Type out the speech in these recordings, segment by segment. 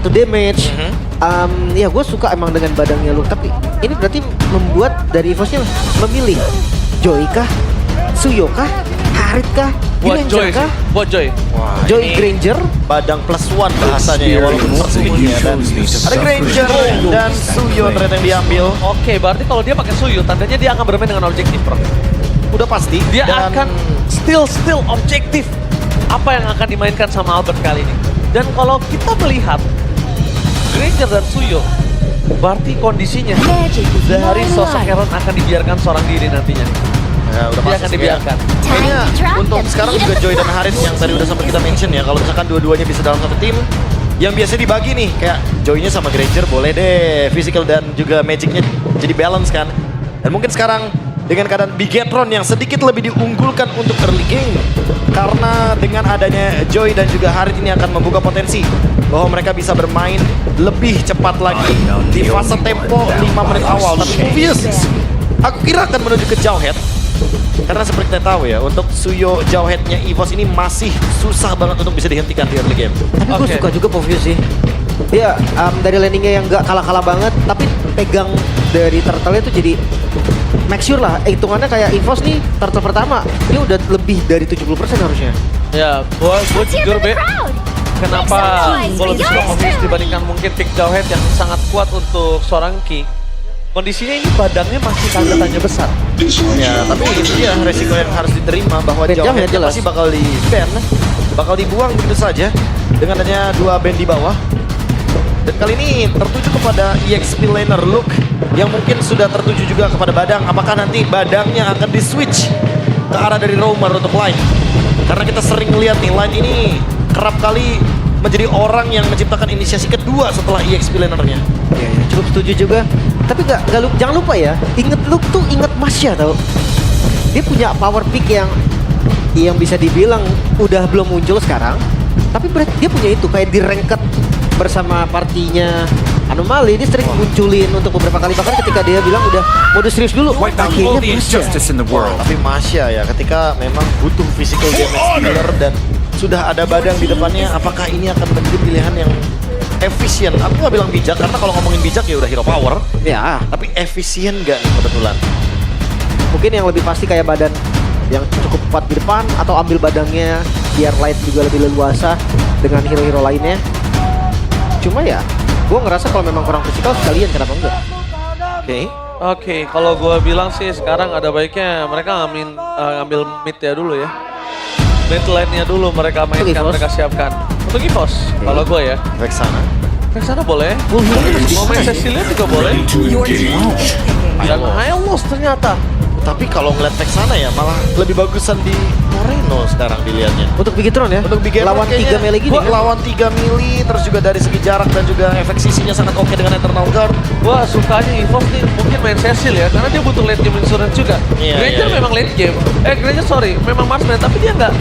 satu damage. Ya gue suka emang dengan badangnya Luke, tapi ini berarti membuat dari EVOS-nya memilih Joy kah, Suyo kah, Harit kah, Buat Joy Granger kah? sih, buat Joy. Wah, Joy ini Granger. badang +1 bahasanya ya, walaupun persembunyian. Dan ada Granger dan Suyo ternyata yang diambil. Oke, berarti kalau dia pakai Suyu, tandanya dia akan bermain dengan objektif, bro. Udah pasti. Dia dan akan still objektif. Apa yang akan dimainkan sama Albert kali ini. Dan kalau kita melihat Granger dan Suyo, berarti kondisinya dari sosok Heron akan dibiarkan seorang diri nantinya. ya, udah Dia pasti akan sih, dibiarkan. Kayaknya untuk sekarang juga Joy dan Harit yang tadi udah sempat kita mention ya, kalau misalkan dua-duanya bisa dalam satu tim, yang biasa dibagi nih, kayak Joy-nya sama Granger boleh deh, physical dan juga magicnya jadi balance kan. Dan mungkin sekarang dengan keadaan Bigetron yang sedikit lebih diunggulkan untuk early game, karena dengan adanya Joy dan juga Harit ini akan membuka potensi bahwa mereka bisa bermain lebih cepat lagi di fase tempo 5 menit awal. Tapi obvious, aku kira akan menuju ke Jawhead. Karena seperti kita tahu ya, untuk Suyo Jawhead-nya EVOS ini masih susah banget untuk bisa dihentikan di early game. Tapi gue Oke. suka juga Povius sih. Dia dari landingnya yang gak kalah-kalah banget, tapi pegang dari turtle-nya tuh jadi make sure lah. Hitungannya kayak EVOS nih, turtle pertama, dia udah lebih dari 70% harusnya. Ya, gua jujur be, kenapa gue lebih suka Obvious dibandingkan mungkin pick Jawhead yang sangat kuat untuk seorang Ki. Kondisinya ini badangnya masih tanda tanya besar. Ya, tapi itu dia resiko yang harus diterima bahwa Ben Jawhead Jawhead jelas. pasti bakal di-ban, bakal dibuang begitu saja dengan adanya 2 band di bawah. Dan kali ini tertuju kepada EXP laner Luke yang mungkin sudah tertuju juga kepada Badang. Apakah nanti Badangnya akan di-switch ke arah dari Roamer untuk Line? Karena kita sering lihat nih, Line ini kerap kali menjadi orang yang menciptakan inisiasi kedua setelah EXP lanernya. Ya, cukup setuju juga. Tapi jangan lupa ya, inget Luke tuh inget Masya tau. Dia punya power pick yang bisa dibilang udah belum muncul sekarang. Tapi dia punya itu kayak di ranked bersama partinya Anomali. Dia sering munculin untuk beberapa kali, bahkan ketika dia bilang udah mode serius dulu. Wipe out Akhirnya all the Masya. injustice in the world. Tapi Masya ya, ketika memang butuh physical damage dealer dan sudah ada Badang di depannya, apakah ini akan menjadi pilihan yang efisien? Aku nggak bilang bijak, karena kalau ngomongin bijak ya udah hero power. Ya, Tapi efisien nggak nih kebetulan? mungkin yang lebih pasti kayak badan yang cukup kuat di depan, atau ambil badangnya biar light juga lebih leluasa dengan hero-hero lainnya. Cuma ya, gue ngerasa kalau memang kurang fisikal sekalian, kenapa enggak? Oke. Oke, kalau gue bilang sih sekarang ada baiknya mereka ngambil mid ya dulu ya. Mid lane-nya dulu mereka mainkan, EVOS. mereka siapkan. Untuk EVOS, kalau gue ya. Vexana. Ke sana boleh. Mau main Cecilia juga boleh. Dan Hylos ternyata. Tapi kalau ngeliat Vexana ya malah lebih bagusan di Moreno sekarang dilihatnya. Untuk Bigetron ya, Untuk Bigetron lawan 3 melee gini gua kan? lawan 3 melee, terus juga dari segi jarak dan juga efek sisinya sangat oke dengan Eternal Guard. Gue sukanya EVOS nih mungkin main Cecil ya, karena dia butuh late game insurance juga. Iya, Granger iya. memang late game. Granger sorry, memang marksman, tapi dia nggak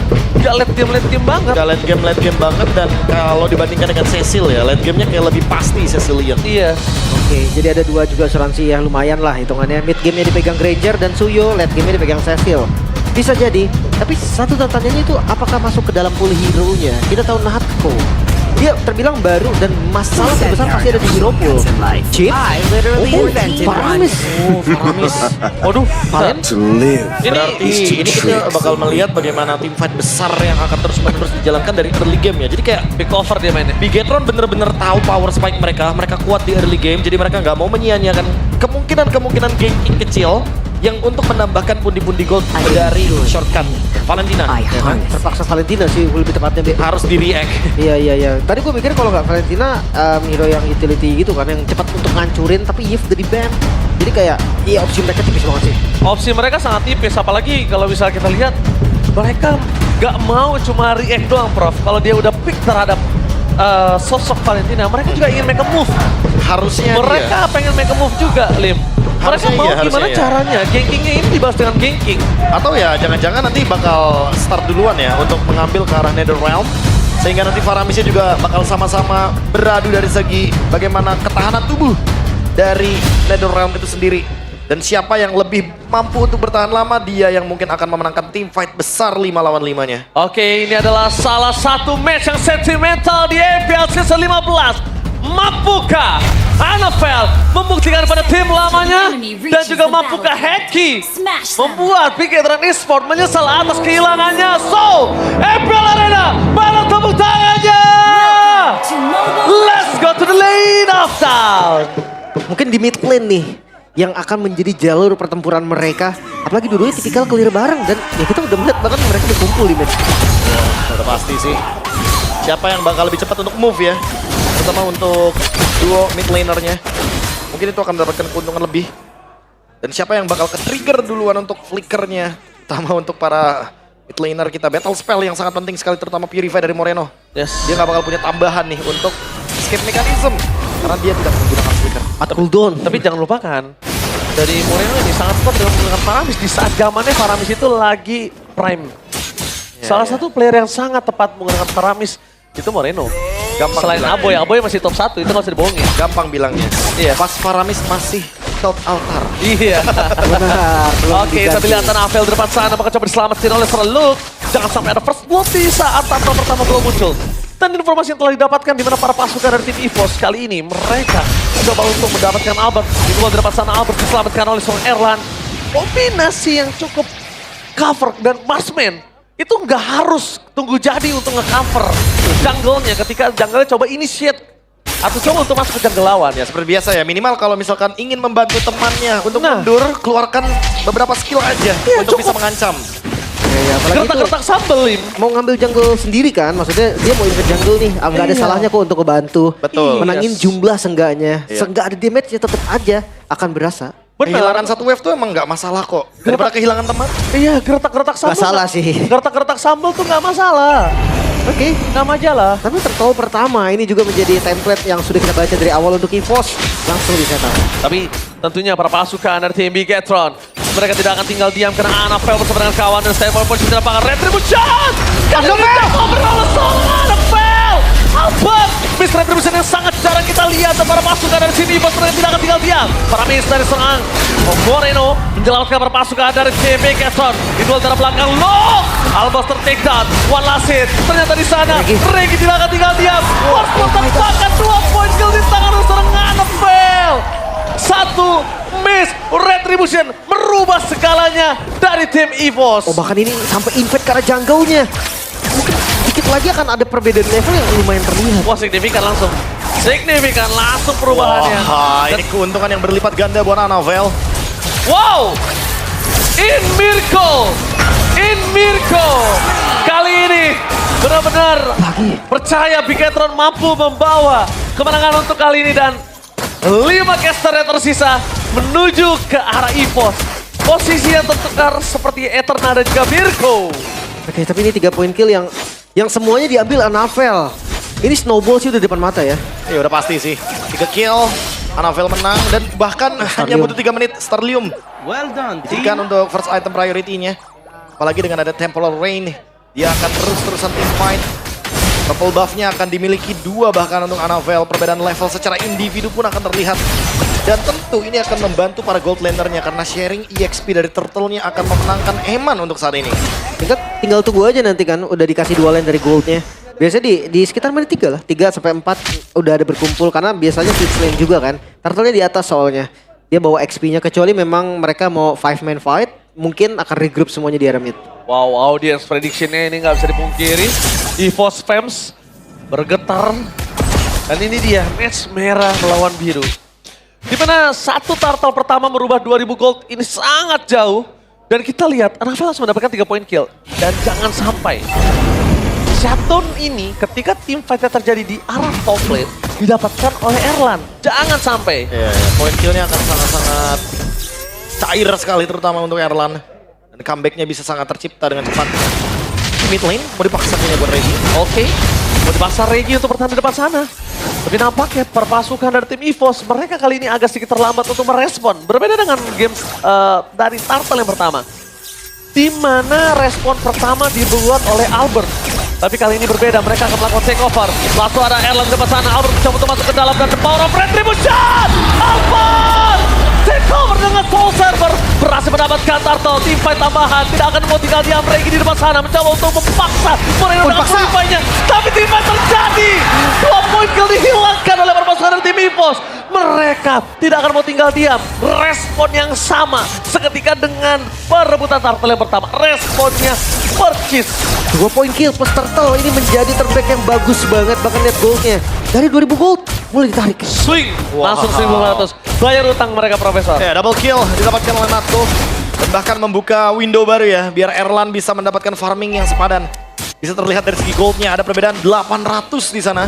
late game banget. Udah late game banget, dan kalau dibandingkan dengan Cecil ya, late gamenya kayak lebih pasti Cecilian. Iya. Oke, jadi ada dua juga asuransi yang lumayan lah hitungannya. Mid game-nya dipegang Granger dan Suyo, late game-nya dipegang Cecil. Bisa jadi, tapi satu tantangannya itu apakah masuk ke dalam pool hero-nya? Kita tahu Natko, dia terbilang baru dan masalah terbesar pasti ada di hero pool. Chip, Faramis. Faramis. Waduh, Valen, To live. Berarti ini kita bakal melihat bagaimana tim fight besar yang akan terus-menerus dijalankan dari early game ya. Jadi kayak big cover dia mainnya. Bigetron bener-bener tahu power spike mereka kuat di early game, jadi mereka nggak mau menyia-nyiakan kemungkinan ganking kecil yang untuk menambahkan pundi-pundi gold dari shortcut Valentina. ya kan? Terpaksa Valentina sih lebih tepatnya. Harus di react. Iya. Tadi gue mikir kalau nggak Valentina, hero yang utility gitu kan, yang cepat untuk ngancurin, tapi Yves udah di ban. Jadi kayak, iya opsi mereka tipis banget sih. Opsi mereka sangat tipis, apalagi kalau bisa kita lihat mereka nggak mau cuma react doang, Prof. Kalau dia udah pick terhadap sosok Valentina, mereka juga ingin make a move. Harusnya Mereka pengen make a move juga, Lim. Mereka Harusnya mau iya, gimana harusnya iya. caranya? Gankingnya ini dibalas dengan ganking. Atau ya jangan-jangan nanti bakal start duluan ya untuk mengambil ke arah Netherrealm, sehingga nanti Faramisnya juga bakal sama-sama beradu dari segi bagaimana ketahanan tubuh dari Netherrealm itu sendiri. Dan siapa yang lebih mampu untuk bertahan lama, dia yang mungkin akan memenangkan tim fight besar 5 lawan 5-nya. Oke, ini adalah salah satu match yang sentimental di EPL Season 15. Mampukah NFL membuktikan pada tim lamanya dan juga mampukah Heki membuat Big Veteran Esports menyesal atas kehilangannya? So, MPL Arena, mana tepuk tangannya? Let's go to the lane of town. Mungkin di mid lane nih yang akan menjadi jalur pertempuran mereka. Apalagi dulunya tipikal clear bareng dan ya kita udah melihat bahkan mereka berkumpul di mid. Udah pasti sih. Siapa yang bakal lebih cepat untuk move ya? Terutama untuk duo mid lanernya. Mungkin itu akan mendapatkan keuntungan lebih. Dan siapa yang bakal ke-trigger duluan untuk flickernya. Terutama untuk para mid laner kita. Battle spell yang sangat penting sekali terutama Purify dari Moreno. Yes. Dia nggak bakal punya tambahan nih untuk escape mechanism. Karena dia tidak menggunakan flicker. Cooldown. Tapi jangan lupakan, dari Moreno ini sangat kuat dengan menggunakan Faramis di saat zamannya Faramis itu lagi prime. Salah satu player yang sangat tepat menggunakan Faramis itu Moreno. Gampang Selain bilang. Aboy masih top 1, itu nggak usah dibohongin. Gampang bilangnya. Iya. Pas Faramis masih top altar. Iya. Benar. belum Oke, diganti. tapi lihat Navel di depan sana bakal coba diselamatin oleh Serluk. Jangan sampai ada first blood di saat Tartel pertama belum muncul. Dan informasi yang telah didapatkan di mana para pasukan dari tim EVOS kali ini mereka coba untuk mendapatkan Albert. Di depan sana Albert diselamatkan oleh seorang Erlan. Kombinasi yang cukup cover dan Marksman itu nggak harus tunggu jadi untuk nge-cover jungle-nya ketika jungle-nya coba initiate atau coba untuk masuk ke jungle lawan. Ya seperti biasa ya, minimal kalau misalkan ingin membantu temannya untuk Nah. mundur, keluarkan beberapa skill aja untuk bisa mengancam. Ya, apalagi itu Gertak-gertak sambel, Lim. mau ngambil jungle sendiri kan, maksudnya dia mau invade jungle nih, nggak ada Iya. salahnya kok untuk ngebantu. Betul. Menangin Yes. jumlah seenggaknya, Iya. seenggak ada damage ya tetap aja akan berasa. Kehilangan satu wave tuh emang nggak masalah kok. Daripada kehilangan teman. Iya, gertak-gertak sambel. Nggak salah sih. Gertak-gertak sambel tuh nggak masalah. Oke, Nggak masalah. tapi tertawa pertama ini juga menjadi template yang sudah kita baca dari awal untuk EVOS. Langsung di setup. Tapi tentunya para pasukan dari tim Bigetron, mereka tidak akan tinggal diam karena Anafel bersama dengan kawan dan stand point posisi di lapangan. Retribution! Kali ini cover oleh seorang Anafel! Albert! Miss Retribution yang sangat jarang kita lihat dan para pasukan dari tim EVOS mereka tidak akan tinggal diam. Para miss dari seorang Moreno menyelamatkan para pasukan dari tim Bigetron. Di duel dari belakang, loh! Albert take down, one last hit. Ternyata di sana, Regi tidak akan tinggal diam. Force menempatkan 2 poin kill di tangan seorang Anafel. Satu miss Retribution merubah segalanya dari tim EVOS. Oh bahkan ini sampai invade karena jungle-nya. Mungkin dikit lagi akan ada perbedaan level yang lumayan terlihat. Wah, signifikan langsung. Signifikan langsung perubahannya. Wah, ini keuntungan yang berlipat ganda buat Anavel. Wow! In Miracle! In Miracle! Kali ini benar-benar percaya Bigetron mampu membawa kemenangan untuk kali ini dan 5 caster yang tersisa menuju ke arah EVOS. Posisinya tertukar seperti Eterna dan juga Virgo. Oke, tapi ini 3 poin kill yang semuanya diambil Anavel. Ini snowball sih udah di depan mata ya. Ya udah pasti sih. 3 kill, Anavel menang dan bahkan hanya butuh 3 menit Starlium. Well done, team. Jika untuk first item priority-nya. Apalagi dengan ada Temporal Rain, dia akan terus-terusan team fight. Purple buff-nya akan dimiliki 2 bahkan untuk Anavel. Perbedaan level secara individu pun akan terlihat. Dan tentu ini akan membantu para gold laner-nya karena sharing EXP dari Turtle-nya akan memenangkan Eman untuk saat ini. Tinggal tunggu aja nanti kan udah dikasih 2 lane dari goldnya. Biasanya di sekitar menit 3 lah, 3 sampai 4 udah ada berkumpul karena biasanya 6 lane juga kan. Turtle-nya di atas soalnya. Dia bawa XP-nya kecuali memang mereka mau 5-man fight, mungkin akan regroup semuanya di area mid. Wow, audience prediction-nya ini nggak bisa dipungkiri. EVOS fans bergetar. Dan ini dia, match merah melawan biru. Dimana satu turtle pertama merubah 2000 gold ini sangat jauh. Dan kita lihat, Anavel langsung mendapatkan 3 poin kill. Dan jangan sampai shutdown ini ketika tim fight terjadi di arah top lane didapatkan oleh Erlan. Jangan sampai. Ya, poin kill-nya akan sangat-sangat cair sekali terutama untuk Erlan. Dan comeback-nya bisa sangat tercipta dengan cepat. Mid lane mau dipaksa punya buat Regi. Oke, mau dipasar Regi untuk bertahan di depan sana. Tapi nampaknya perpasukan dari tim EVOS, mereka kali ini agak sedikit terlambat untuk merespon. Berbeda dengan game dari Turtle yang pertama. Di mana respon pertama dibuat oleh Albert. Tapi kali ini berbeda, mereka akan melakukan takeover. Langsung ada Erlan di depan sana, Albert mencoba untuk masuk ke dalam dan the power of Retribution! Albert! Takeover dengan Soul Server, berhasil mendapatkan Turtle, team fight tambahan, tidak akan mau tinggal diam. Regi di depan sana, mencoba untuk memaksa Moreno dengan purify-nya. Tapi team fight terjadi! 2 poin kill dihilangkan oleh para pasukan EVOS. Mereka tidak akan mau tinggal diam. Respon yang sama seketika dengan perebutan turtle yang pertama. Responnya percis. 2 poin kill plus turtle ini menjadi terbaik yang bagus banget. Bahkan net goldnya dari 2000 gold mulai ditarik. Swing, Wow. langsung 1.500. Bayar utang mereka, Profesor. Ya, double kill didapatkan oleh Natko. Dan bahkan membuka window baru ya, biar Erlan bisa mendapatkan farming yang sepadan. Bisa terlihat dari segi goldnya, ada perbedaan 800 di sana.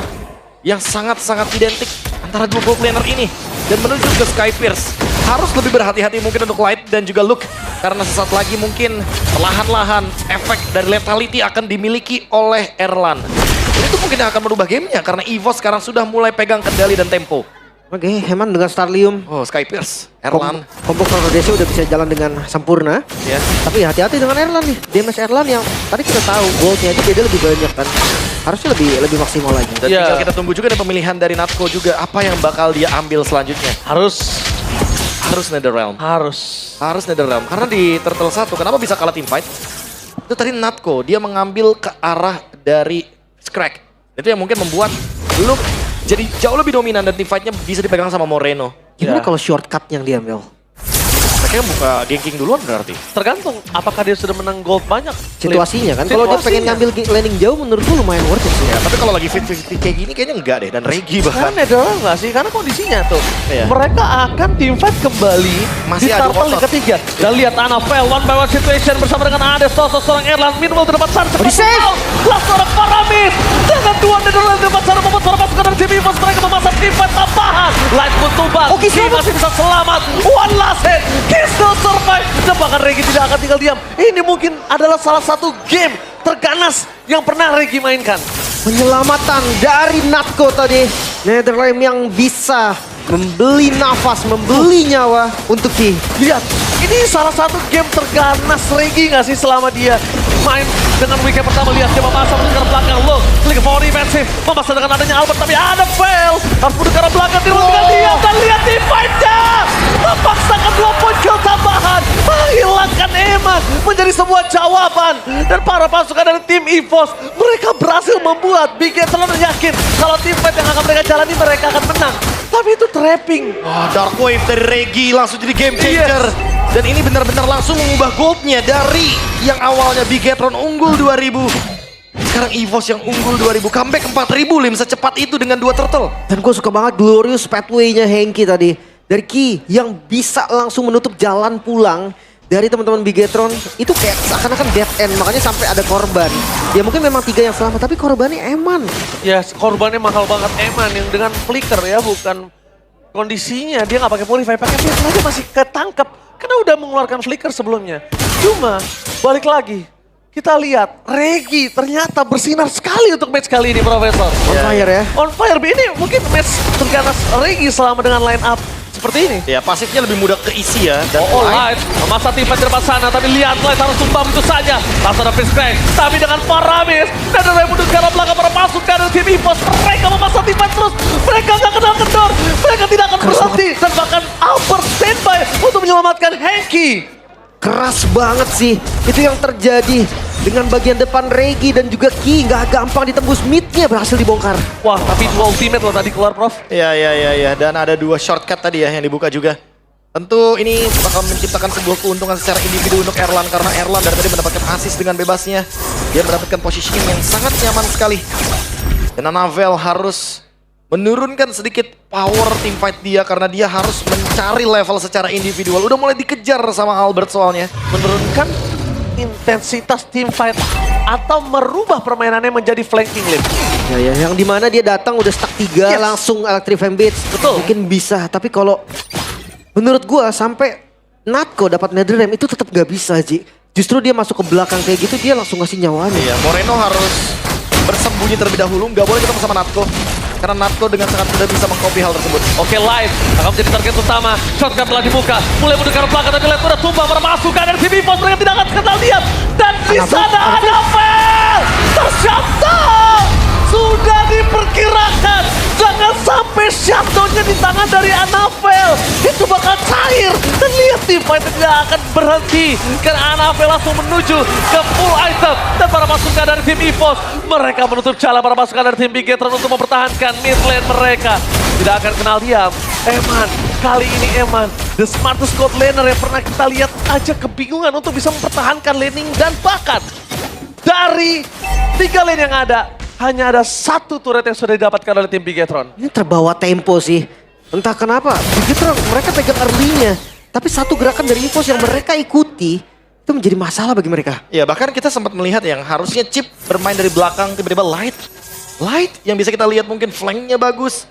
Yang sangat-sangat identik antara dua gold laner ini. Dan menuju ke Sky Pierce. Harus lebih berhati-hati mungkin untuk Light dan juga Luke. Karena sesaat lagi mungkin perlahan-lahan efek dari lethality akan dimiliki oleh Erlan. Ini tuh mungkin akan merubah gamenya karena EVOS sekarang sudah mulai pegang kendali dan tempo. Oke, Heman dengan Starlium. Oh, Sky Pierce, Erlan. Combo Chrono Desi udah bisa jalan dengan sempurna. Ya. Tapi hati-hati dengan Erlan nih. Damage Erlan yang tadi kita tahu goldnya itu dia lebih banyak kan. Harusnya lebih maksimal lagi. Dan Ya. tinggal kita tunggu juga ada pemilihan dari Natko juga. Apa yang bakal dia ambil selanjutnya? Harus Netherrealm. Harus Netherrealm. Karena di Turtle 1, kenapa bisa kalah teamfight? Itu tadi Natko, dia mengambil ke arah dari Scrag. Itu yang mungkin membuat Luke jadi jauh lebih dominan dan teamfightnya bisa dipegang sama Moreno. Gimana Ya. kalau shortcut yang diambil? Mereka buka ganking duluan berarti. tergantung apakah dia sudah menang gold banyak. Situasinya kan. Kalau dia pengen Situasinya. ngambil landing jauh menurut gue lumayan worth it sih. Ya, tapi kalau lagi fit-fit kayak gini kayaknya enggak deh. Dan Regi bahkan. Karena Netherrealm nggak sih? Karena kondisinya tuh. Iya. Mereka akan teamfight kembali Masih di adu turtle otot. ketiga. Dan lihat Anafel, one by one situation bersama dengan Ades, seorang Erlan. Minimal terdapat sana. di save. Last seorang Paramis. Dengan dua Netherrealm terdapat sana membuat suara pasukan dari tim EVOS. Mereka memasang teamfight tambahan. Light pun tumbang. Oke, Ki masih bisa selamat. One last hit. Ki still survive. Dan bahkan Regi tidak akan tinggal diam. Ini mungkin adalah salah satu game terganas yang pernah Regi mainkan. Penyelamatan dari Natko tadi. Netherrealm yang bisa membeli nafas, membeli nyawa untuk Ki. Lihat, ini salah satu game terganas Regi nggak sih selama dia main dengan weekend pertama. Lihat dia memasang ke arah belakang. Loh, klik for defensive. Memasang dengan adanya Albert, tapi ada fail. Harus mundur ke arah belakang, tinggal dia. Dan lihat di fight-nya. Memaksakan 2 poin kill tambahan. Menghilangkan Eman. Menjadi sebuah jawaban. Dan para pasukan dari tim EVOS, mereka berhasil membuat Big Game selalu yakin kalau tim fight yang akan mereka jalani mereka akan menang. Tapi itu trapping. Wah, Dark Wave dari Regi langsung jadi game changer. Dan ini benar-benar langsung mengubah goldnya dari yang awalnya Bigetron unggul 2000. Sekarang EVOS yang unggul 2000, comeback 4000 Lim secepat itu dengan 2 turtle. Dan gue suka banget glorious pathway-nya Hengki tadi. Dari Ki yang bisa langsung menutup jalan pulang dari teman-teman Bigetron. Itu kayak seakan-akan dead end, makanya sampai ada korban. Ya mungkin memang 3 yang selamat, tapi korbannya Eman. Ya, korbannya mahal banget Eman yang dengan flicker ya, bukan kondisinya. Dia nggak pakai purify, pakai flicker aja masih ketangkep. Karena udah mengeluarkan flicker sebelumnya. Cuma, balik lagi. Kita lihat, Regi ternyata bersinar sekali untuk match kali ini, Profesor. On fire ya. On fire, ini mungkin match terganas Regi selama dengan line up seperti ini. Ya pasifnya lebih mudah keisi ya. Dan Light masa tim di depan sana, tapi lihat Light harus tumbang itu saja. Langsung ada Fist Crack, tapi dengan Paramis dan ada mundur ke arah belakang para pasukan dari tim EVOS. Mereka memasang tim terus, mereka nggak kenal kendor, mereka tidak akan berhenti. Dan bahkan Albert standby untuk menyelamatkan Hengki. Keras banget sih. Itu yang terjadi dengan bagian depan Regi dan juga Ki. Nggak gampang ditembus mid-nya, berhasil dibongkar. Wah, tapi 2 ultimate loh tadi keluar, Prof. ya. Dan ada 2 shortcut tadi ya yang dibuka juga. Tentu ini bakal menciptakan sebuah keuntungan secara individu untuk Erlan. Karena Erlan dari tadi mendapatkan assist dengan bebasnya. Dia mendapatkan positioning yang sangat nyaman sekali. Dan Anavel harus menurunkan sedikit power teamfight dia karena dia harus mencari level secara individual. Udah mulai dikejar sama Albert soalnya. Menurunkan intensitas team fight atau merubah permainannya menjadi flanking lane. Ya, yang dimana dia datang udah stack 3 Yes. langsung Electrify Beats. Betul. Mungkin bisa, tapi kalau menurut gua sampai Natko dapat Netherrealm itu tetap gak bisa, Ji. Justru dia masuk ke belakang kayak gitu, dia langsung ngasih nyawanya. Iya, Moreno harus bersembunyi terlebih dahulu. Nggak boleh ketemu sama Natko. Karena Natko dengan sangat mudah bisa mengcopy hal tersebut. Oke, Light akan menjadi target utama. Shotgun telah dibuka. Mulai mendekat belakang, tapi Light udah tumbang para pasukan dari tim EVOS. Mereka tidak akan kenal diam. Dan di sana ada Vel. Tershutdown. Sudah di diperkirakan jangan sampai shutdown-nya di tangan dari Anavel. Itu bakal cair. Dan lihat tim fight tidak akan berhenti. Karena Anavel langsung menuju ke full item. Dan para pasukan dari tim EVOS, mereka menutup jalan para pasukan dari tim Bigetron untuk mempertahankan mid lane mereka. Tidak akan kenal diam. Eman, kali ini Eman, the smartest god laner yang pernah kita lihat aja kebingungan untuk bisa mempertahankan laning. Dan bahkan dari 3 lane yang ada, hanya ada 1 turret yang sudah didapatkan oleh tim Bigetron. Ini terbawa tempo sih. Entah kenapa, Bigetron mereka pegang early-nya. Tapi satu gerakan dari EVOS yang mereka ikuti, itu menjadi masalah bagi mereka. Ya bahkan kita sempat melihat yang harusnya Chip bermain dari belakang, tiba-tiba Light yang bisa kita lihat mungkin flanknya bagus.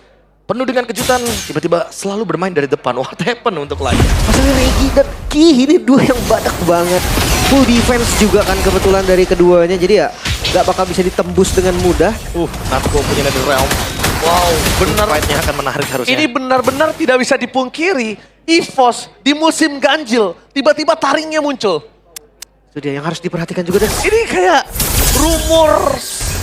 Penuh dengan kejutan, tiba-tiba selalu bermain dari depan. What happened untuk Light? Masalah Regi dan Ki ini dua yang badak banget. Full defense juga kan kebetulan dari keduanya. Jadi ya gak bakal bisa ditembus dengan mudah. Natko punya Netherrealm. Wow, benar. Fight-nya akan menarik harusnya. Ini benar-benar tidak bisa dipungkiri. EVOS di musim ganjil, tiba-tiba taringnya muncul. Itu dia yang harus diperhatikan juga. Dan Ini kayak rumor,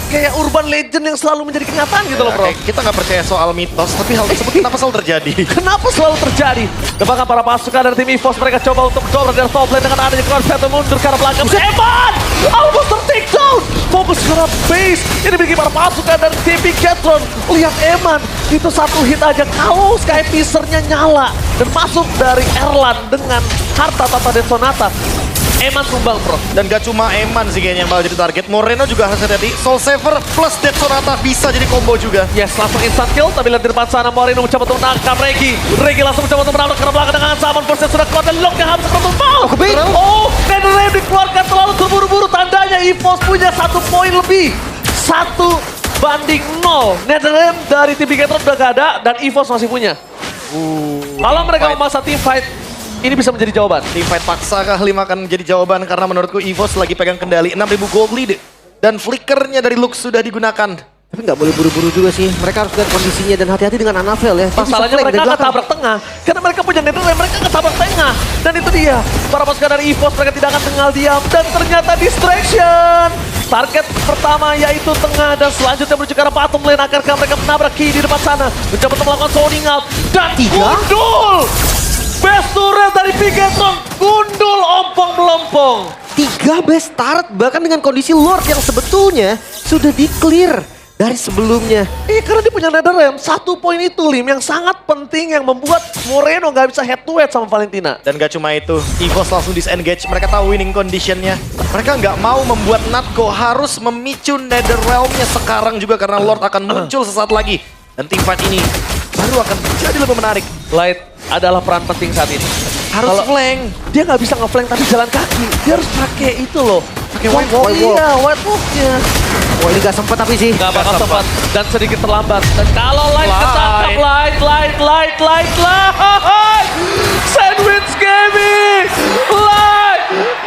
kayak urban legend yang selalu menjadi kenyataan gitu loh bro. Kayak kita nggak percaya soal mitos, tapi hal tersebut kenapa selalu terjadi? Kenapa selalu terjadi? Bahkan para pasukan dari tim EVOS mereka coba untuk cover dari top lane dengan adanya Crossfire mundur ke arah belakang. Eman! Almost ter-take down! Fokus ke arah base. Ini bagi para pasukan dari tim Bigetron. Lihat Eman, itu 1 hit aja. Kalau Sky Piercer-nya nyala dan masuk dari Erlan dengan harta Tata dan Sonata. Eman tumbang bro. Dan gak cuma Eman sih kayaknya yang bakal jadi target. Moreno juga harus hati-hati. Soul Saver plus Death Sonata bisa jadi combo juga. Yes, langsung instant kill. Tapi lihat di depan sana Moreno mencoba untuk menangkap Regi. Regi langsung mencoba untuk menabrak ke belakang dengan Zaman Force yang sudah kuat. Dan lock yang habis tertumpal. Netherrealm dikeluarkan terlalu terburu-buru. Tandanya EVOS punya 1 poin lebih. 1-0. Netherrealm dari tim Bigetron udah gak ada. Dan EVOS masih punya. Kalau mereka memaksa team fight, ini bisa menjadi jawaban. Team fight paksa kah 5 akan jadi jawaban karena menurutku EVOS lagi pegang kendali 6.000 gold lead. Dan flickernya dari Lux sudah digunakan. tapi nggak boleh buru-buru juga sih. Mereka harus lihat kondisinya dan hati-hati dengan Anavel ya. Dia bisa Masalahnya flank mereka dari nggak belakang. tabrak tengah. Karena mereka punya Netherrealm, mereka nggak tabrak tengah. Dan itu dia. Para pasukan dari EVOS mereka tidak akan tinggal diam. Dan ternyata distraction. Target pertama yaitu tengah dan selanjutnya menuju ke arah bottom lane. Akankah mereka menabrak Ki di depan sana. Mencoba untuk melakukan zoning out. Dan gundul. Best turret dari Bigetron. Gundul ompong-melompong. 3 best turret bahkan dengan kondisi Lord yang sebetulnya sudah di-clear dari sebelumnya. Karena dia punya Netherrealm. 1 poin itu Lim yang sangat penting yang membuat Moreno nggak bisa head to head sama Valentina. Dan gak cuma itu, EVOS langsung disengage. Mereka tahu winning conditionnya. Mereka nggak mau membuat Natko harus memicu Netherrealm-nya sekarang juga karena Lord akan muncul sesaat lagi. Dan team fight ini baru akan jadi lebih menarik. Light adalah peran penting saat ini. Harus Kalau flank. dia nggak bisa nge-flank tapi jalan kaki. Dia harus pakai itu loh. Pakai white walk. Iya, white walk-nya. Wah ini gak sempat tapi sih. Gak bakal sempat dan sedikit terlambat. Dan kalau Light ketangkap, Light. Sandwich gaming. Light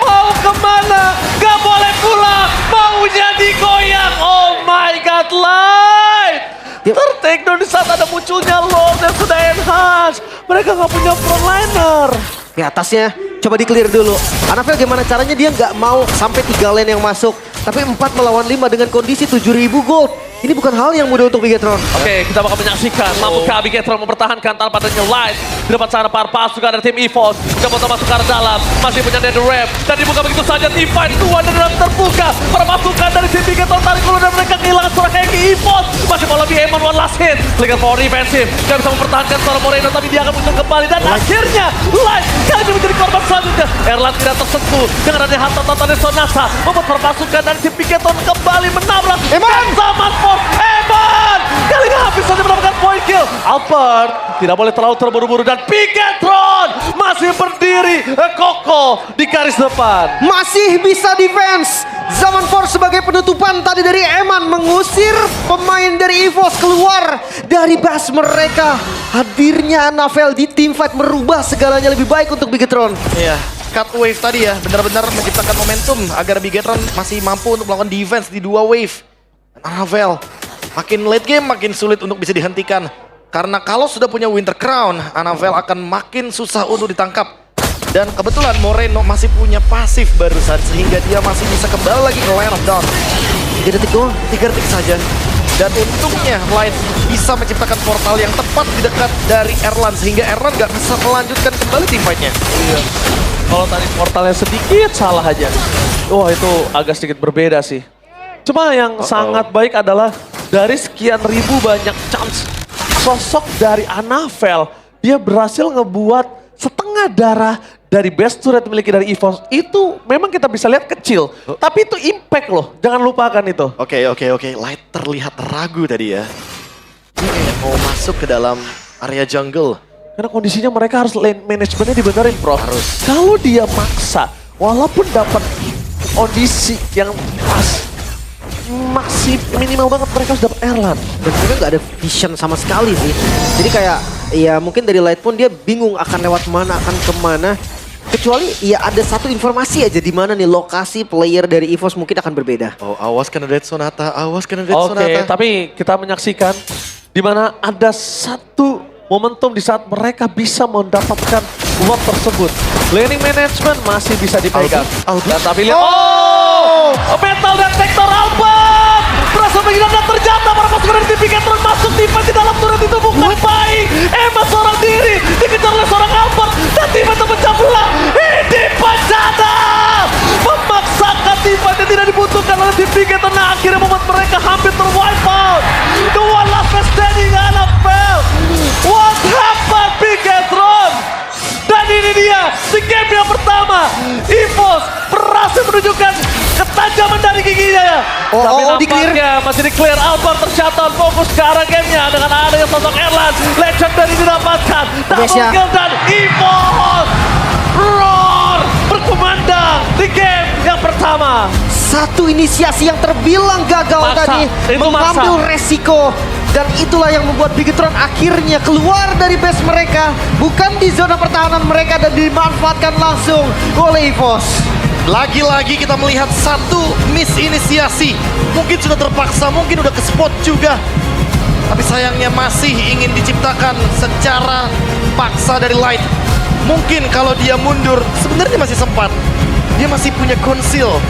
mau kemana? Gak boleh pulang. Maunya digoyang. Oh my god, Light. Ter-take down di saat ada munculnya Lord yang sudah enhance. Mereka gak punya frontliner. Di atasnya coba di-clear dulu. Anavel gimana caranya dia nggak mau sampai 3 lane yang masuk. Tapi 4 melawan 5 dengan kondisi 7.000 gold. Ini bukan hal yang mudah untuk Bigetron. Oke, kita bakal menyaksikan mampukah Bigetron mempertahankan tanpa adanya Light. Di depan sana para pasukan dari tim EVOS mencoba untuk masuk ke arah dalam, masih punya Netherrealm dan dibuka begitu saja team fight 2 Netherrealm terbuka. Para pasukan dari tim Bigetron tarik dulu dan mereka kehilangan seorang Heki. EVOS masih mau lebih Eman one last hit. Lihat power defensive, gak bisa mempertahankan seorang Moreno tapi dia akan muncul kembali dan akhirnya Light kali ini menjadi korban selanjutnya. Erlan tidak tersentuh dengan adanya harta Tata dan Sonata membuat para pasukan dari tim Bigetron kembali menabrak Eman! Zaman Force. Eman kali ini habis saja mendapatkan point kill. Albert tidak boleh terlalu terburu-buru dan Bigetron masih berdiri kokoh di garis depan. Masih bisa defense. Zaman Force sebagai penutupan tadi dari Eman mengusir pemain dari EVOS keluar dari base mereka. Hadirnya Anavel di team fight merubah segalanya lebih baik untuk Bigetron. Iya, cut wave tadi ya, benar-benar menciptakan momentum agar Bigetron masih mampu untuk melakukan defense di 2 wave. Anavel makin late game makin sulit untuk bisa dihentikan. Karena kalau sudah punya Winter Crown, Anavel akan makin susah untuk ditangkap. Dan kebetulan Moreno masih punya pasif barusan sehingga dia masih bisa kembali lagi ke Line of Dawn. 3 detik doang. 3 detik saja. Dan untungnya Light bisa menciptakan portal yang tepat di dekat dari Erlan sehingga Erlan nggak bisa melanjutkan kembali teamfight-nya. Iya. Kalau tadi portalnya sedikit salah aja. Wah itu agak sedikit berbeda sih. Cuma yang sangat baik adalah dari sekian ribu banyak chance. Sosok dari Anavel, dia berhasil ngebuat setengah darah dari best turret miliki dari EVOS. Itu memang kita bisa lihat kecil. Tapi itu impact loh, jangan lupakan itu. Oke. Light terlihat ragu tadi ya. Dia kayak mau masuk ke dalam area jungle. Karena kondisinya mereka harus lane managementnya dibenerin, bro. Harus. Kalau dia maksa, walaupun dapat kondisi yang pas, masih minimal banget mereka harus dapat Erlan. Dan mereka nggak ada vision sama sekali sih. Jadi kayak ya mungkin dari Light pun dia bingung akan lewat mana, akan kemana. Kecuali ya ada satu informasi aja di mana nih lokasi player dari EVOS mungkin akan berbeda. Oh, awas kena Red Sonata, awas kena Red Oke, Sonata. tapi kita menyaksikan di mana ada satu momentum di saat mereka bisa mendapatkan uang tersebut. Laning management masih bisa dipegang. Albert. Dan tapi lihat, Metal Detector Albert! Berhasil menghilangkan dan terjatuh para pasukan dari tim Bigetron masuk tiba di dalam turret itu bukan baik. Emma seorang diri dikejar oleh seorang Albert dan tim itu pecah belah. Ini Pajada memaksakan tim yang tidak dibutuhkan oleh tim Bigetron. Nah, akhirnya membuat mereka hampir terwipe out. The one last man standing NFL. What happened Bigetron? Dan ini dia di game yang pertama. EVOS berhasil menunjukkan ketajaman dari giginya ya. Tapi nampaknya masih di clear. Albert tercatat fokus ke arah gamenya dengan adanya sosok Erlan. Legendary didapatkan. Double kill dan EVOS roar berkumandang di game yang pertama. Satu inisiasi yang terbilang gagal tadi itu mengambil resiko. Dan itulah yang membuat Bigetron akhirnya keluar dari base mereka. Bukan di zona pertahanan mereka dan dimanfaatkan langsung oleh EVOS. Lagi-lagi kita melihat satu misinisiasi. Mungkin sudah terpaksa, mungkin udah ke spot juga. Tapi sayangnya masih ingin diciptakan secara paksa dari Light. Mungkin kalau dia mundur, sebenarnya masih sempat. Dia masih punya conceal.